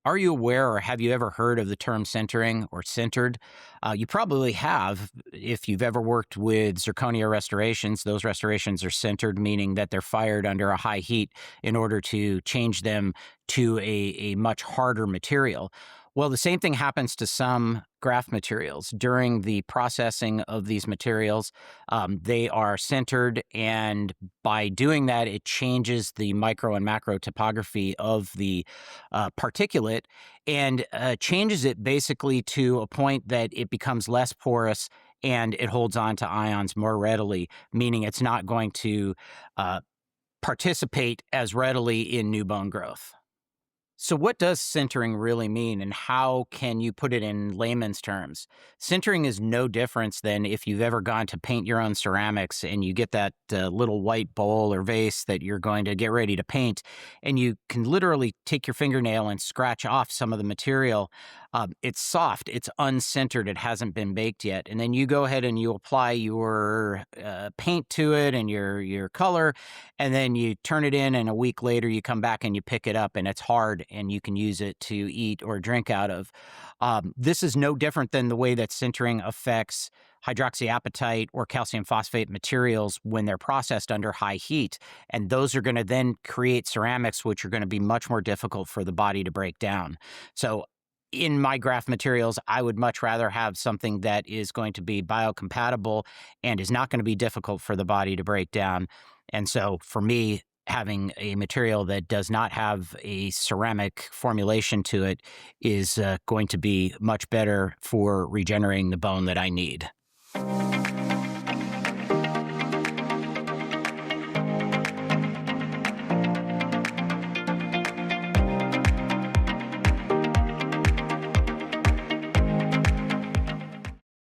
Are you aware or have you ever heard of the term sintering or sintered? You probably have if you've ever worked with zirconia restorations. Those restorations are sintered, meaning that they're fired under a high heat in order to change them to a much harder material. Well, the same thing happens to some graft materials. During the processing of these materials, they are sintered, and by doing that, it changes the micro and macro topography of the particulate and changes it basically to a point that it becomes less porous and it holds on to ions more readily, meaning it's not going to uh, participate as readily in new bone growth. So, what does sintering really mean, and how can you put it in layman's terms? Sintering is no difference than if you've ever gone to paint your own ceramics and you get that little white bowl or vase that you're going to get ready to paint, and you can literally take your fingernail and scratch off some of the material. It's soft, it's unsintered, it hasn't been baked yet. And then you go ahead and you apply your paint to it and your color, and then you turn it in, and a week later you come back and you pick it up and it's hard and you can use it to eat or drink out of. This is no different than the way that sintering affects hydroxyapatite or calcium phosphate materials when they're processed under high heat. And those are going to then create ceramics, which are going to be much more difficult for the body to break down. So in my graft materials, I would much rather have something that is going to be biocompatible and is not going to be difficult for the body to break down. And so for me, having a material that does not have a ceramic formulation to it is going to be much better for regenerating the bone that I need.